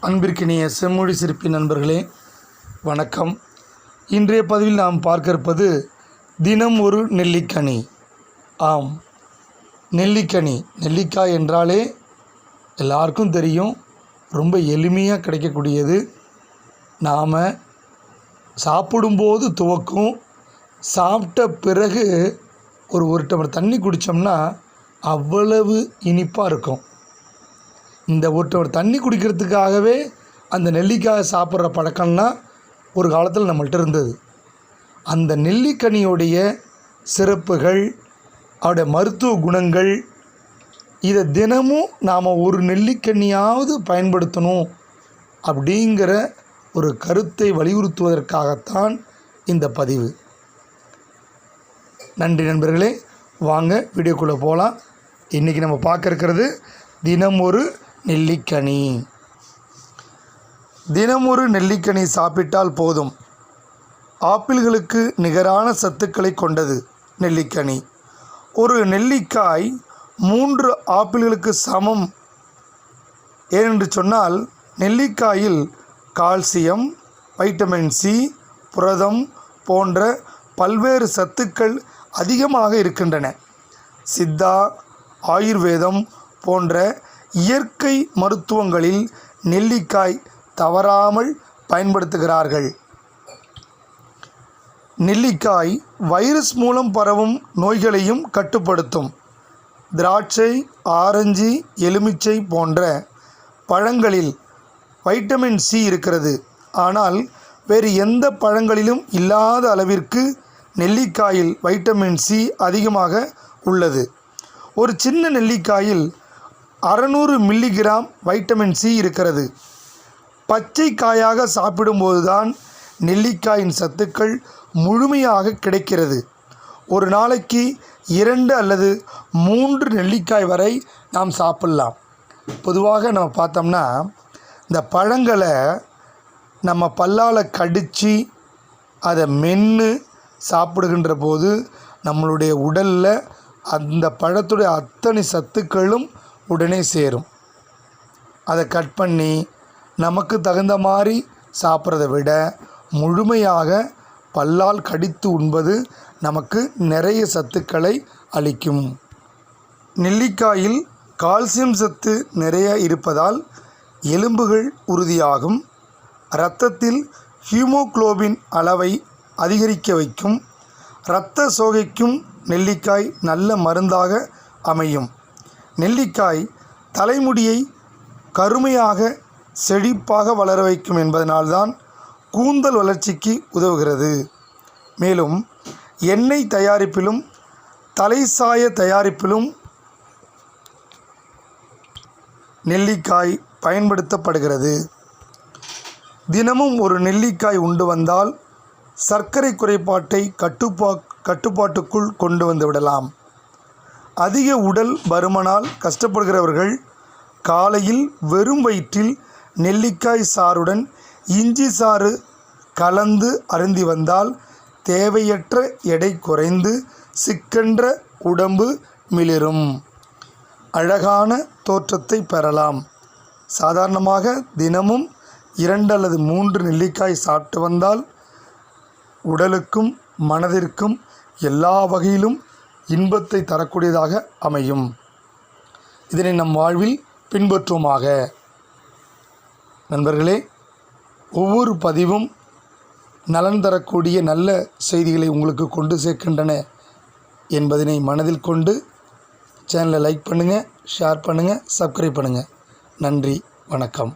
அன்பிற்கினிய செம்மொழி சிற்பி நண்பர்களே வணக்கம். இன்றைய பதிவில் நாம் பார்க்க இருப்பது தினம் ஒரு நெல்லிக்கனி. ஆம், நெல்லிக்கனி. நெல்லிக்காய் என்றாலே எல்லாருக்கும் தெரியும், ரொம்ப எளிமையாக கிடைக்கக்கூடியது. நாம் சாப்பிடும்போது துவக்கும், சாப்பிட்ட பிறகு ஒரு டம்ளர் தண்ணி குடித்தோம்னா அவ்வளவு இனிப்பாக இருக்கும். இந்த ஒரு டம்ளர் தண்ணி குடிக்கிறதுக்காகவே அந்த நெல்லிக்காயை சாப்பிட்ற பழக்கம்லாம் ஒரு காலத்தில் நம்மள்ட்ட இருந்தது. அந்த நெல்லிக்கனியோடைய சிறப்புகள், அவருடைய மருத்துவ குணங்கள், இதை தினமும் நாம் ஒரு நெல்லிக்கனியாவது பயன்படுத்தணும் அப்படிங்கிற ஒரு கருத்தை வலியுறுத்துவதற்காகத்தான் இந்த பதிவு. நன்றி நண்பர்களே. வாங்க வீடியோக்குள்ளே போகலாம். இன்றைக்கி நம்ம பார்க்க இருக்கிறது தினம் ஒரு நெல்லிக்கனி. தினம் ஒரு நெல்லிக்கனி சாப்பிட்டால் போதும். ஆப்பிள்களுக்கு நிகரான சத்துக்களை கொண்டது நெல்லிக்கனி. ஒரு நெல்லிக்காய் 3 ஆப்பிள்களுக்கு சமம். ஏனென்று சொன்னால் நெல்லிக்காயில் கால்சியம், வைட்டமின் சி, புரதம் போன்ற பல்வேறு சத்துக்கள் அதிகமாக இருக்கின்றன. சித்தா, ஆயுர்வேதம் போன்ற இயற்கை மருத்துவங்களில் நெல்லிக்காய் தவறாமல் பயன்படுத்துகிறார்கள். நெல்லிக்காய் வைரஸ் மூலம் பரவும் நோய்களையும் கட்டுப்படுத்தும். திராட்சை, ஆரஞ்சு, எலுமிச்சை போன்ற பழங்களில் வைட்டமின் சி இருக்கிறது. ஆனால் வேறு எந்த பழங்களிலும் இல்லாத அளவிற்கு நெல்லிக்காயில் வைட்டமின் சி அதிகமாக உள்ளது. ஒரு சின்ன நெல்லிக்காயில் 600 மில்லிகிராம் வைட்டமின் சி இருக்கிறது. பச்சை காயாக சாப்பிடும்போது தான் நெல்லிக்காயின் சத்துக்கள் முழுமையாக கிடைக்கிறது. ஒரு நாளைக்கு 2 அல்லது 3 நெல்லிக்காய் வரை நாம் சாப்பிட்லாம். பொதுவாக நம்ம பார்த்தோம்னா இந்த பழங்களை நம்ம பல்லால் கடித்து அதை மென்று சாப்பிடுகின்ற போது நம்மளுடைய உடலில் அந்த பழத்துடைய அத்தனை சத்துக்களும் உடனே சேரும். அதை கட் பண்ணி நமக்கு தகுந்த மாதிரி சாப்பிட்றத விட முழுமையாக பல்லால் கடித்து உண்பது நமக்கு நிறைய சத்துக்களை அளிக்கும். நெல்லிக்காயில் கால்சியம் சத்து நிறைய இருப்பதால் எலும்புகள் உறுதியாகும். இரத்தத்தில் ஹீமோகுளோபின் அளவை அதிகரிக்க வைக்கும். இரத்த சோகைக்கும் நெல்லிக்காய் நல்ல மருந்தாக அமையும். நெல்லிக்காய் தலைமுடியை கருமையாக செழிப்பாக வளர வைக்கும் என்பதனால்தான் கூந்தல் வளர்ச்சிக்கு உதவுகிறது. மேலும் எண்ணெய் தயாரிப்பிலும் தலைசாய தயாரிப்பிலும் நெல்லிக்காய் பயன்படுத்தப்படுகிறது. தினமும் ஒரு நெல்லிக்காய் உண்டு வந்தால் சர்க்கரை குறைபாட்டை கட்டுப்பாட்டுக்குள் கொண்டு வந்து விடலாம். அதிக உடல் பருமனால் கஷ்டப்படுகிறவர்கள் காலையில் வெறும் வயிற்றில் நெல்லிக்காய் சாறுடன் இஞ்சி சாறு கலந்து அருந்தி வந்தால் தேவையற்ற எடை குறைந்து சிக்கென்ற உடம்பு மிளிரும். அழகான தோற்றத்தை பெறலாம். சாதாரணமாக தினமும் 2 அல்லது 3 நெல்லிக்காய் சாப்பிட்டு வந்தால் உடலுக்கும் மனதிற்கும் எல்லா வகையிலும் இன்பத்தை தரக்கூடியதாக அமையும். இதனை நம் வாழ்வில் பின்பற்றுவோமாக. நண்பர்களே, ஒவ்வொரு பதிவும் நலன் தரக்கூடிய நல்ல செய்திகளை உங்களுக்கு கொண்டு சேர்க்கின்றன என்பதனை மனதில் கொண்டு சேனலை லைக் பண்ணுங்கள், ஷேர் பண்ணுங்கள், சப்ஸ்கிரைப் பண்ணுங்கள். நன்றி, வணக்கம்.